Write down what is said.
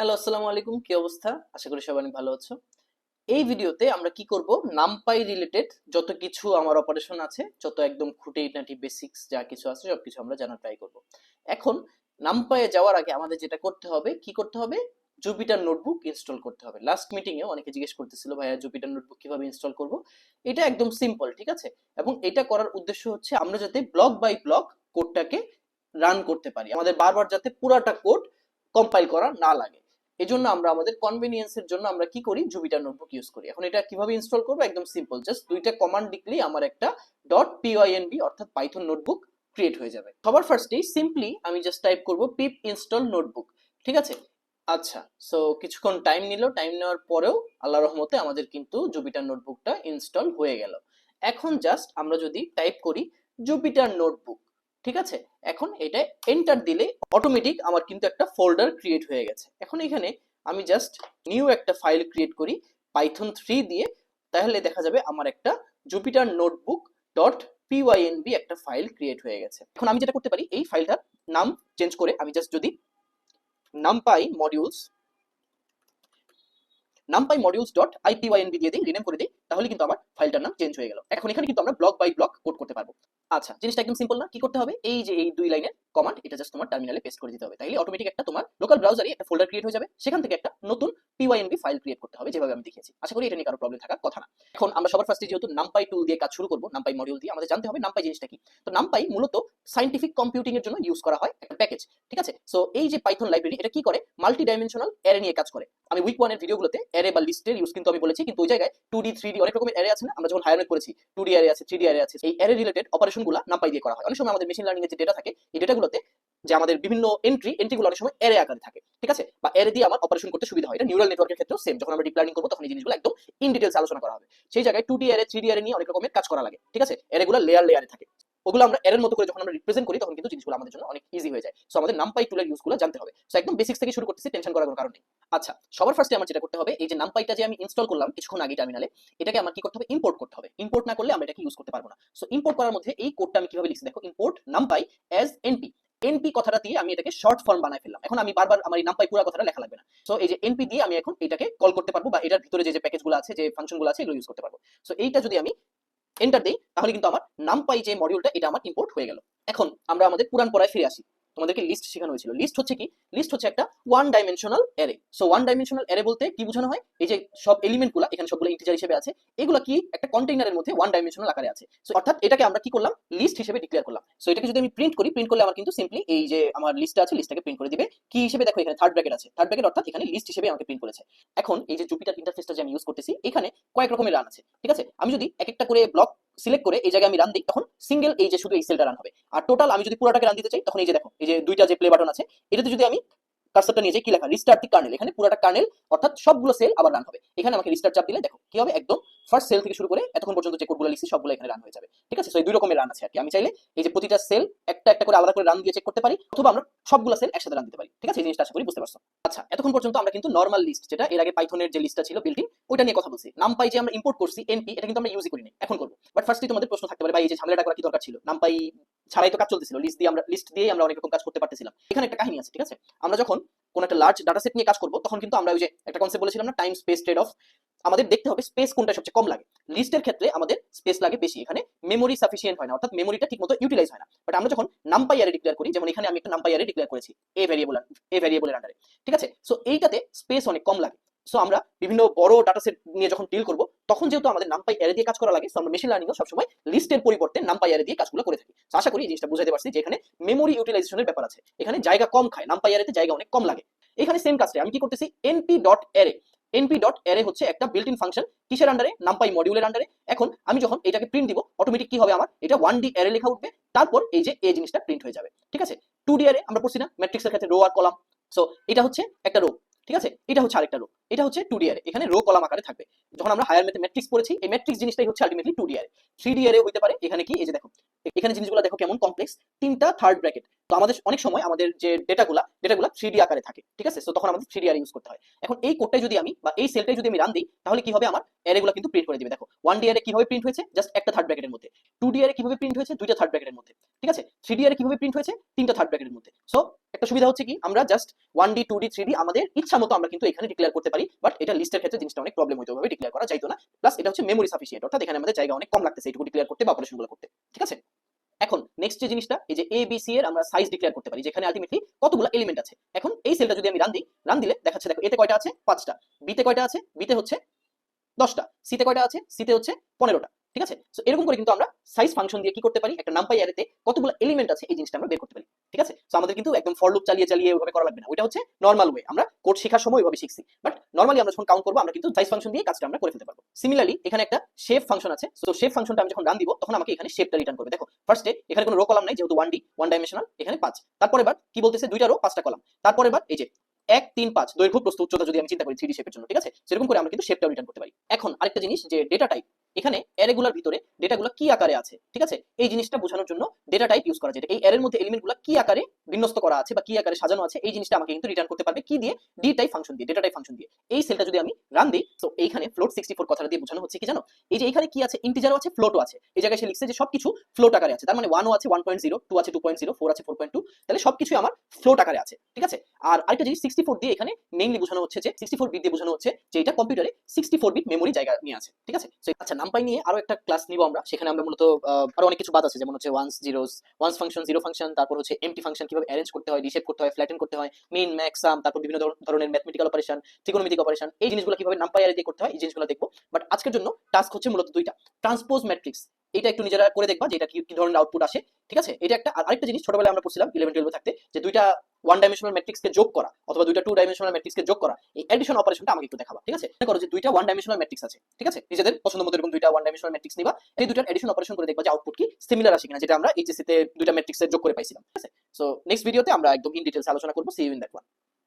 Hello, আসসালামু আলাইকুম। কি অবস্থা? আশা করি সবাই অনেক ভালো আছো। এই ভিডিওতে আমরা কি করব, নামপাই রিলেটেড যত কিছু আমার অপারেশন আছে, যত একদম খুঁটিনাটি বেসিক্স যা কিছু আছে সবকিছু আমরা জানার ট্রাই করব। এখন নামপাইয়ে যাওয়ার আগে আমাদের যেটা করতে হবে, কি করতে হবে, জুপিটার নোটবুক ইনস্টল করতে হবে। লাস্ট মিটিং এ অনেকে জিজ্ঞেস করতেছিল, ভাইয়া জুপিটার নোটবুক কিভাবে ইনস্টল করব। এটা একদম সিম্পল, ঠিক আছে? এবং এটা করার উদ্দেশ্য হচ্ছে আমরা যাতে ব্লক বাই ব্লক কোডটাকে রান করতে পারি, আমাদের বারবার যাতে পুরাটা কোড কম্পাইল করা না লাগে। এজন্য আমরা আমাদের কনভেনিয়েন্সের জন্য আমরা কি করি, জুপিটার নোটবুক ইউজ করি। এখন এটা কিভাবে ইনস্টল করবো, একদম সিম্পল, জাস্ট দুইটা কমান্ড লিখলেই আমার একটা .pynb অর্থাৎ পাইথন নোটবুক ক্রিয়েট হয়ে যাবে। সবার ফার্স্টেই সিম্পলি আমি জাস্ট টাইপ করব পিপ ইনস্টল নোটবুক, ঠিক আছে? আচ্ছা, সো কিছুক্ষণ টাইম নিল, টাইম নেওয়ার পরেও আল্লাহর রহমতে আমাদের কিন্তু জুপিটার নোটবুকটা ইনস্টল হয়ে গেল। এখন জাস্ট আমরা যদি টাইপ করি জুপিটার নোটবুক, ঠিক আছে? এখন এটা এন্টার দিলে অটোমেটিক আমার কিন্তু একটা ফোল্ডার ক্রিয়েট হয়ে গেছে। এখন এখানে আমি জাস্ট নিউ একটা ফাইল ক্রিয়েট করি পাইথন 3 দিয়ে, তাহলে দেখা যাবে আমার একটা জুপিটার নোটবুক .pynb একটা ফাইল ক্রিয়েট হয়ে গেছে। এখন আমি যেটা করতে পারি, এই ফাইলটার নাম চেঞ্জ করে আমি জাস্ট যদি numpy modules ডট ipynb দিয়ে দিই, রিনেম করে দিই, তাহলে কিন্তু আমার ফাইলটার নাম চেঞ্জ হয়ে গেল। এখন এখানে কিন্তু আমরা ব্লক বাই ব্লক কোড করতে পারবো। আচ্ছা, জিনিসটা একদম সিম্পল না? কি করতে হবে, এই যে এই দুই লাইনের কমান্ড, এটা জাস্ট তোমার টার্মিনালে পেস্ট করে দিতে হবে, তাইলে অটোমেটিক একটা তোমার লোকাল ব্রাউজারে একটা ফোল্ডার ক্রিয়েট হয়ে যাবে, সেখান থেকে একটা নতুন pynb ফাইল ক্রিয়েট করতে হবে, যেভাবে আমি দেখিয়েছি। আশা করি এটা নিয়ে কারো প্রবলেম থাকার কথা না। এখন আমরা সবার ফার্স্টে যেহেতু নামপাই টুল দিয়ে কাজ শুরু করব, নামপাই মডিউল দিয়ে, আমাদের জানতে হবে নামপাই জিনিসটা কি। তো নামপাই মূলত সায়েন্টিফিক কম্পিউটিং এর জন্য ইউজ করা হয় একটা প্যাকেজ, ঠিক আছে? সো এই যে পাইথন লাইব্রেরি, এটা কি করে, মাল্টি ডাইমেনশনাল অ্যারে নিয়ে কাজ করে। আমি উইক 1 এর ভিডিওগুলোতে অ্যারে বা লিস্টের ইউজ কিন্তু আমি বলেছি, কিন্তু ওই জায়গায় 2D 3D অনেক রকমের অ্যারে আছে না, আমরা যখন হায়ার ম্যাথ করেছি 2D অ্যারে আছে, 3D অ্যারে আছে, এই অ্যারে রিলেটেড অপারেশনগুলো নামপাই দিয়ে করা হয়। অনেক সময় আমাদের মেশিন লার্নিং এর যে ডেটা থাকে, এই ডেটাগুলোতে যে আমাদের বিভিন্ন এন্ট্রিগুলো অনেক সময় অ্যারে আকারে থাকে, ঠিক আছে? বা অ্যারে দিয়ে আমার অপারেশন করতে সুবিধা হয়। এটা নিউরাল নেটওয়ার্কের ক্ষেত্রেও সেম, যখন আমরা ডিপ লার্নিং করব তখন এই জিনিসগুলো একদম ইন ডিটেইলস আলোচনা করা হবে। সেই জায়গায় 2D অ্যারে 3D অ্যারে নিয়ে অনেক রকমের কাজ করা লাগে, ঠিক আছে? অ্যারেগুলো লেয়ারে থাকে, ওগুলো আমরা এর মতো করে যখন আমরা রিপ্রেজেন্ট করি তখন কিন্তু জিনিসগুলো আমাদের জন্য অনেক ইজি হয়ে যায়। সো আমাদের নামপাই টুলের ইউজগুলো জানতে হবে। সো একদম বেসিক্স থেকে শুরু করতেছি, টেনশন করার কোনো কারণ নেই। আচ্ছা, সবার ফার্স্টে আমার যেটা করতে হবে, এই যে নামপাইটা যে আমি ইনস্টল করলাম কিছুক্ষণ আগে টার্মিনালে, এটাকে আমার কি করতে হবে, ইম্পোর্ট করতে হবে। ইম্পোর্ট না করলে আমরা এটাকে ইউজ করতে পারবো না। সো ইম্পোর্ট করার মধ্যে এই কোডটা আমি কিভাবে লিখছি দেখো, import NumPy as NP. NP কথাটা দিয়ে আমি এটাকে শর্ট ফর্ম বানায় ফেললাম। এখন আমি বারবার আমার এই নামপাই পুরো কথাটা লেখা লাগবে না। সো এই যে এনপি দিয়ে আমি এখন এটাকে কল করতে পারবো, বা এটার ভিতরে যে প্যাকেজগুলো আছে, যে ফাংশনগুলো আছে, এগুলো ইউজ করতে পারবো। সো এইটা যদি আমি এন্টার দেই, তাহলে কিন্তু আমার নামপাই যে মডিউলটা, এটা আমার ইম্পোর্ট হয়ে গেল। এখন আমরা আমাদের পুরান পড়ায় ফিরে আসি। তোমাদেরকে লিস্ট শেখানো হয়েছিল। লিস্ট হচ্ছে কি, লিস্ট হচ্ছে একটা one dimensional array. So one dimensional array বলতে কি বোঝানো হয়, এই যে সব এলিমেন্টগুলো এখানে সবগুলো ইন্টিজার হিসেবে আছে, এগুলো কি একটা কন্টেইনারের মধ্যে ওয়ান ডাইমেনশনাল আকারে আছে। সো অর্থাৎ এটাকে আমরা কি করলাম, লিস্ট হিসেবে ডিক্লেয়ার করলাম। সো এটাকে যদি আমি প্রিন্ট করি, প্রিন্ট করলে আমার কিন্তু সিম্পলি এই যে আমার লিস্টটা আছে, লিস্টটাকে প্রিন্ট করে দিবে কি হিসেবে, দেখো এখানে থার্ড ব্র্যাকেট আছে, থার্ড ব্র্যাকেট অর্থাৎ এখানে লিস্ট হিসেবে আমাকে প্রিন্ট করেছে। এখন এই যে জুপিটার ইন্টারফেসটা যে আমি ইউজ করতেছি, এখানে কয়েক রকমের রান আছে, ঠিক আছে? আমি যদি এক একটা করে ব্লক সিলেক্ট করে এই জায়গায় আমি রান দিই, তখন সিঙ্গেল এই যে শুধু এই সেলটা রান হবে। আর টোটাল আমি যদি পুরোটাকে রান দিতে চাই, তখন এই যে দেখো এই যে দুইটা যে প্লে বাটন আছে, এটাতে যদি আমি কার্সরটা নিয়ে যাই, কি লেখা, রিস্টার্ট দি কার্নেল, এখানে পুরোটা কার্নেল অর্থাৎ সবগুলো সেল আবার রান হবে। এখানে আমাকে রিস্টার্ট চাপ দিলে দেখো কি হবে, একদম ফার্স্ট সেল থেকে শুরু করে এতক্ষণ পর্যন্ত যে কোডগুলো লিখছি সবগুলো এখানে রান হয়ে যাবে, ঠিক আছে? সো এই দুই রকমের রান আছে আর কি। আমি চাইলে এই যে প্রতিটা সেল একটা একটা করে আলাদা করে রান দিয়ে চেক করতে পারি, অথবা আমরা সবগুলো সেল একসাথে রান দিতে পারি, ঠিক আছে? এই জিনিসটা আশা করি বুঝতে পারছো। আচ্ছা, এতক্ষণ পর্যন্ত আমরা কিন্তু নরমাল লিস্ট, যেটা এর আগে পাইথনের যে লিস্টটা ছিল বিল্ট ইন, ওইটা নিয়ে কথা বলছি। নামপাই যে আমরা ইম্পোর্ট করছি এনপি, এটা কিন্তু আমরা ইউজই করিনি, এখন করব। বাট ফার্স্টলি তোমাদের প্রশ্ন থাকতে পারে, ভাই এই যে ঝামেলাটা করা কি দরকার ছিল, নামপাই ছাড়াই তো কাজ চলতেছিল, লিস্ট দিয়ে আমরা অনেক রকম কাজ করতে পারতেছিলাম। এখানে একটা কাহিনী আছে, ঠিক আছে? আমরা যখন কোন একটা লার্জ ডাটা সেট নিয়ে কাজ করব, তখন কিন্তু আমরা ওই যে একটা কনসেপ্ট বলেছিলাম না, টাইম স্পেস ট্রেড অফ, আমাদের দেখতে হবে স্পেস কোনটা সবচেয়ে কম লাগে। লিস্টের ক্ষেত্রে আমাদের স্পেস লাগে বেশি, এখানে মেমোরি সাফিসিয়েন্ট হয় না, অর্থাৎ মেমোরিটা ঠিকমতো ইউটিলাইজ হয় না। বাট আমরা যখন নামপাই অ্যারে ডিক্লেয়ার করি, যেমন এখানে আমি একটা নামপাই অ্যারে ডিক্লেয়ার করেছি এ ভ্যারিয়েবলের আন্ডারে, ঠিক আছে? সো এইটাতে স্পেস অনেক কম লাগে। সো আমরা বিভিন্ন বড় ডাটা সেট নিয়ে যখন ডিল করব, তখন যেহেতু আমাদের নামপাই অ্যারে দিয়ে কাজ করা লাগে, সো আমরা মেশিন লার্নিং সবসময় লিস্টের পরিবর্তে নামপাই অ্যারে দিয়ে কাজগুলো করে থাকি। সো আশা করি এই জিনিসটা বুঝাতে পারছি যে এখানে মেমোরি ইউটিলাইজেশনের ব্যাপার আছে, এখানে জায়গা কম খায়, নামপাই অ্যারেতে জায়গা অনেক কম লাগে। এখানে সেম কাজটা আমি কি করতেছি, NP dot array. NP dot array হচ্ছে একটা বিল্ট ইন ফাংশন, কিসের আন্ডারে, নামপাই মডিউলের আন্ডারে। এখন আমি যখন এটাকে প্রিন্ট দিব, অটোমেটিক কি হবে, আমার এটা 1D অ্যারে লেখা উঠবে, তারপর এই যে এই জিনিসটা প্রিন্ট হয়ে যাবে, ঠিক আছে? 2D অ্যারে আমরা পড়ছি না ম্যাট্রিক্সের ক্ষেত্রে, রো আর কলাম। সো এটা হচ্ছে একটা রো, ঠিক আছে? এটা হচ্ছে আরেকটা রো, এটা হচ্ছে 2D অ্যারে, এখানে রো কলাম আকারে থাকবে। যখন আমরা হায়ার ম্যাথে ম্যাট্রিক্স পড়েছি, এই ম্যাট্রিক্স জিনিসটাই হচ্ছে ultimately 2D array. 3D array হইতে পারে, এখানে কি এই যে দেখো এখানে জিনিসগুলো দেখো কেমন কমপ্লেক্স, তিনটা থার্ড ব্র্যাকেট। তো আমাদের অনেক সময় আমাদের যে ডেটাগুলা 3D আকারে থাকে, ঠিক আছে? তো তখন আমাদের 3D আর ইউজ করতে হয়। এখন এই কোডটাই যদি আমি বা এই সেলটাই যদি আমি রান দিই, তাহলে কি হবে, আমার অ্যারেগুলো কিন্তু প্রিন্ট করে দিবে। দেখো 1D অ্যারে কিভাবে প্রিন্ট হয়েছে, জাস্ট একটা থার্ড ব্র্যাকেটের মধ্যে। 2D অ্যারে কিভাবে প্রিন্ট হয়েছে, দুইটা থার্ড ব্র্যাকেটের মধ্যে, ঠিক আছে? 3D অ্যারে কিভাবে প্রিন্ট হয়েছে, তিনটা থার্ড ব্র্যাকেটের মধ্যে। সো একটা সুবিধা হচ্ছে কি, আমরা জাস্ট 1D 2D 3D আমাদের ইচ্ছা মতো আমরা কিন্তু এখানে ডিক্লেয়ার করতে পারি, বাট এটা লিস্টের ক্ষেত্রে জিনিসটা অনেক প্রবলেম হইতে হবে, ডিক্লেয়ার করা যাইতো না। প্লাস এটা হচ্ছে মেমোরি সাফিসিয়েন্ট, অর্থাৎ এখানে আমাদের জায়গা অনেক কম লাগতেছে এইটুকু ডিক্লেয়ার করতে বা অপারেশনগুলো করতে, ঠিক আছে? এখন নেক্সট যে জিনিসটা, এই যে এ বি সি এর আমরা সাইজ ডিক্লেয়ার করতে পারি, যেখানে আলটিমেটলি কতগুলো এলিমেন্ট আছে। এখন এই সেলটা যদি আমি রান দিই, রান দিলে দেখাচ্ছে দেখো এতে কয়টা আছে, 5টা, বিতে কয়টা আছে, বিতে হচ্ছে 10টা, সিতে কয়টা আছে, সিতে হচ্ছে 15টা, ঠিক আছে? সো এরকম করে কিন্তু আমরা সাইজ ফাংশন দিয়ে কি করতে পারি, একটা নাম্পাই অ্যারেতে কতগুলো এলিমেন্ট আছে এই জিনিসটা আমরা বের করতে পারি, ঠিক আছে? সো আমাদের কিন্তু একদম ফর লুপ চালিয়ে চালিয়ে ওইভাবে করা লাগবে না, ওইটা হচ্ছে নরমাল ওয়ে, আমরা কোড শেখার সময় ওইভাবে শিখছি। বাট নরমালি আমরা যখন কাউন্ট করবো, আমরা কিন্তু সাইজ ফাংশন দিয়ে কাজটা আমরা করে ফেলতে পারবো। সিমিলারলি এখানে একটা শেপ ফাংশন আছে, সো শেপ ফাংশনটা আমি যখন রান দিব, তখন আমাকে এখানে শেপটা রিটার্ন করবে। দেখো ফার্স্টে এখানে কোনো রো কলাম নাই, যেহেতু 1D ওয়ান ডাইমেনশনাল, এখানে 5। তারপরে বার কি বলতেছে, দুইটা রো 5টা কলাম। তারপরে বার এই যে 1 3 5 দৈর্ঘ্য প্রস্থ উচ্চতা যদি আমি চিন্তা করি 3D শেপের জন্য, ঠিক আছে? সেরকম করে আমরা কিন্তু শেপটা রিটার্ন করতে পারি। এখন আরেকটা জিনিস, যে ডেটা টাইপ, এখানে অ্যারেগুলোর ভিতরে ডেটাগুলো কি আকারে আছে, ঠিক আছে? এই জিনিসটা বোঝানোর জন্য ডেটা টাইপ ইউজ করা যায়। এই অ্যারের মধ্যে এলিমেন্টগুলো কি আকারে বিন্যস্ত করা আছে বা কি আকারে সাজানো আছে, এই জিনিসটা আমাকে কিন্তু রিটার্ন করতে পারবে কি দিয়ে, ডি টাইপ ফাংশন দিয়ে, ডেটা টাইপ ফাংশন দিয়ে। এই সেলটা যদি আমি রান দিই, তো এইখানে ফ্লোট 64 কথাটা দিয়ে বোঝানো হচ্ছে কি জানো, এই যে এখানে কি আছে, ইন্টিজারও আছে, ফ্লোটও আছে। এই জায়গায় সে লিখছে যে সবকিছু ফ্লোট আকারে আছে, তার মানে 1 ও আছে 1.0, 2 আছে 2.0, 4 আছে 4.2, তাহলে সবকিছু আমার ফ্লোট আকারে আছে, ঠিক আছে? আর আরেকটা জিনিস 64 দিয়ে এখানে মেইনলি বোঝানো হচ্ছে যে 64 বিট দিয়ে বোঝানো হচ্ছে যে এটা কম্পিউটারে 64 বিট মেমোরি জায়গা নিয়ে আছে, ঠিক আছে? আচ্ছা, নামপাই নিয়ে আরো একটা ক্লাস নিব আমরা, সেখানে আমরা মূলত আরো অনেক কিছু বাদ আছে, যেমন হচ্ছে ones zeros, ones function, zero function, তারপর হচ্ছে এমটি ফাংশন কিভাবে অ্যারেঞ্জ করতে হয়, রিশেপ করতে হয়, ফ্ল্যাটেন করতে হয়, মিন ম্যাক্স সাম, তারপর বিভিন্ন ধরনের ম্যাথমেটিক্যাল অপারেশন, ত্রিকোণমিতিক অপারেশন, এই জিনিসগুলো কিভাবে নামপাই অ্যারে দিয়ে করতে হয়, এই জিনিসগুলো দেখবো। বাট আজকের জন্য টাস্ক হচ্ছে মূলত দুইটা, ট্রান্সপোজ ম্যাট্রিক্স, এটা একটু নিজেরা করে দেখবা যে এটা কি ধরনের আউটপুট আসে, ঠিক আছে? এটা একটা। আর আরেকটা জিনিস ছোটবেলায় আমরা পড়ছিলাম 11 12 থাকতে, যে দুইটা ওয়ান ডাইমেনশনাল ম্যাট্রিক্সকে যোগ করা অথবা দুইটা টু ডাইমেনশনাল ম্যাট্রিক্সকে যোগ করা, এই এডিশন অপারেশনটা আমাকে একটু দেখাবা, ঠিক আছে? মনে করো যে দুইটা ওয়ান ডাইমেনশনাল ম্যাট্রিক্স আছে, ঠিক আছে? নিজেদের পছন্দ মতো এরকম দুইটা ওয়ান ডাইমেনশনাল ম্যাট্রিক্স নিবা, এই দুইটার এডিশন অপারেশন করে দেখবা যে আউটপুট কি সিমিলার আসে কিনা, যেটা আমরা এইচএসসি তে দুইটা ম্যাট্রিক্সের যোগ করে পাইছিলাম, ঠিক আছে? সো নেক্সট ভিডিওতে আমরা একদম ইন ডিটেইলস আলোচনা করব। See you in that one.